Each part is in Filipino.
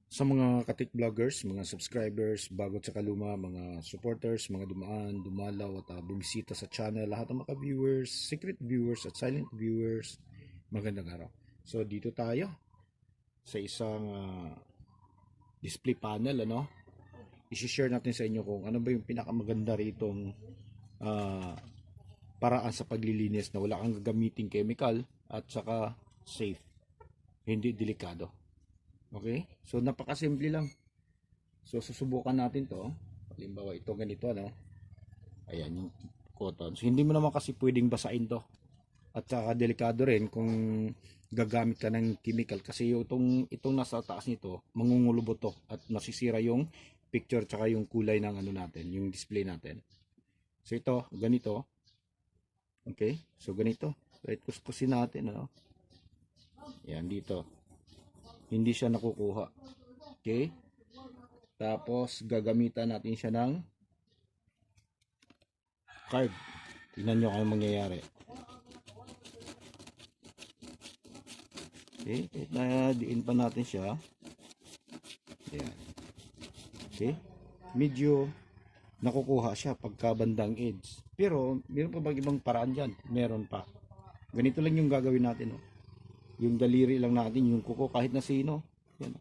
Sa mga katik vloggers, mga subscribers, bago sa kaluma, mga supporters, mga dumaan, dumalaw at bumisita sa channel, lahat ng mga viewers, secret viewers at silent viewers, magandang araw. So dito tayo sa isang display panel, I-share natin sa inyo kung ano ba yung pinakamaganda ritong ah, paraan sa paglilinis na wala kang gagamiting chemical at saka safe, hindi delikado. Okay? So napakasimple lang. So susubukan natin 'to. Halimbawa ito ganito Ayan yung cotton. So hindi mo naman kasi pwedeng basain 'to. At saka delikado rin kung gagamit ka ng chemical kasi itong nasa taas nito mangungulubot to at masisira yung picture tsaka yung kulay ng natin, yung display natin. So ito, ganito. Okay? So ganito. Right, kuskusin natin Yan dito. Hindi siya nakukuha. Okay? Tapos gagamitan natin siya ng card. Tingnan nyo kung mangyayari. Okay? Kahit na diin pa natin siya. Ayan. Okay? Medyo nakukuha siya pagka bandang edge. Pero meron pa bang ibang paraan dyan? Meron pa. Ganito lang yung gagawin natin. Yung daliri lang natin, yung kuko kahit na sino. Yan.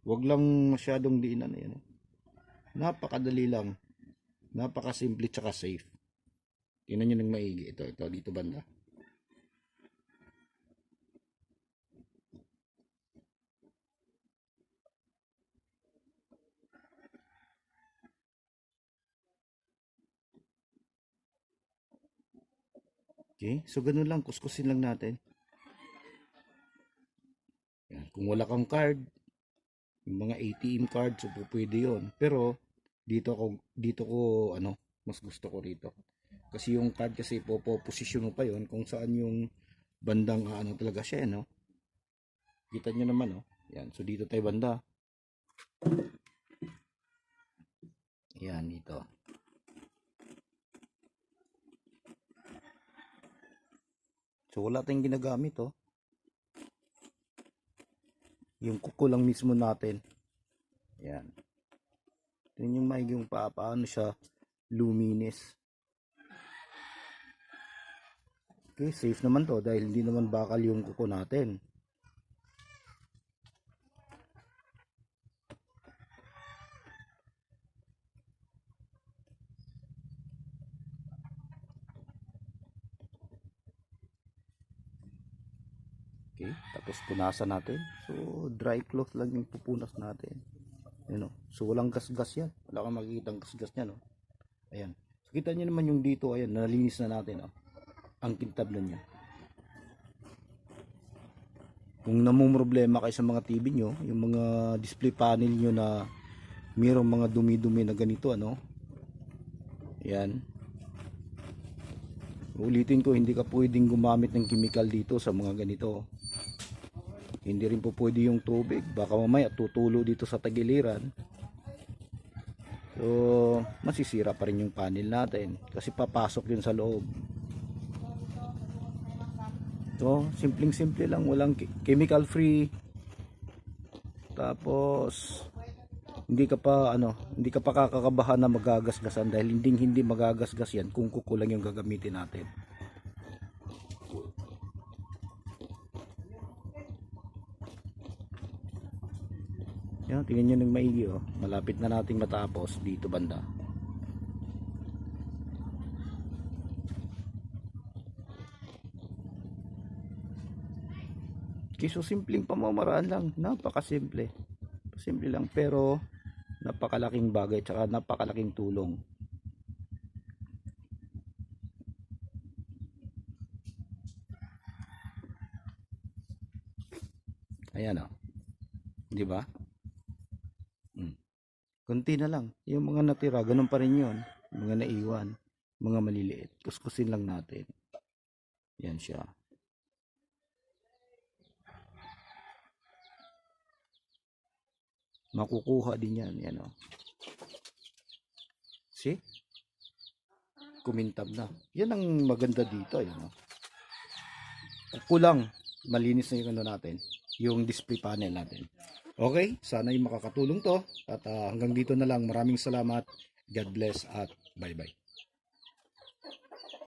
Huwag lang masyadong diinan. Yan. Napakadali lang. Napakasimple tsaka safe. Tingnan nyo ng maigi. Ito dito banda. Okay, so ganun lang, kuskusin lang natin. Yan. Kung wala kang card, yung mga ATM card, so pwede yun. Pero dito ko mas gusto ko rito. Kasi yung card kasi posisyon mo pa yon kung saan yung bandang talaga siya, Kita nyo naman, Yan, so dito tayo banda. Yan, dito. So wala tayong ginagamit, Yung kuko lang mismo natin. Yan. Tingnan yung maigi yung paano siya luminis. Okay, safe naman to dahil hindi naman bakal yung kuko natin. Okay, tapos punasan natin. So dry cloth lang yung pupunas natin. So walang gasgas yan. Wala kang makikitang gasgas niyan, Ayan. So kita niyo naman yung dito, ayan, nalinis na natin, Ang kintab na niya. Kung namumroblema kayo sa mga TV nyo, yung mga display panel nyo na mayroong mga dumi-dumi na ganito, Ayan. Ulitin ko, hindi ka pwedeng gumamit ng chemical dito sa mga ganito. Hindi rin po pwede yung tubig. Baka mamaya tutulo dito sa tagiliran. So, masisira pa rin yung panel natin. Kasi papasok yun sa loob. So, simpleng-simple lang. Walang chemical free. Tapos, hindi ka pa kakakabahan na magagasgasan dahil hindi magagasgas yan kung kukulang yung gagamitin natin. Yan, tingnan nyo ng maigi, malapit na nating matapos dito banda. Okay, so simpleng pamamaraan lang, napakasimple. Simple lang pero napakalaking bagay tsaka napakalaking tulong. Ayan, di ba? Kunti na lang. Yung mga natira, ganun pa rin yun. Mga naiwan, mga maliliit. Kuskusin lang natin. Yan siya. Makukuha din yan. Yan, See? Kumintab na. Yan ang maganda dito. Yan, Kulang. Malinis na yung natin. Yung display panel natin. Okay, sana ay makakatulong to at hanggang dito na lang. Maraming salamat. God bless at bye-bye.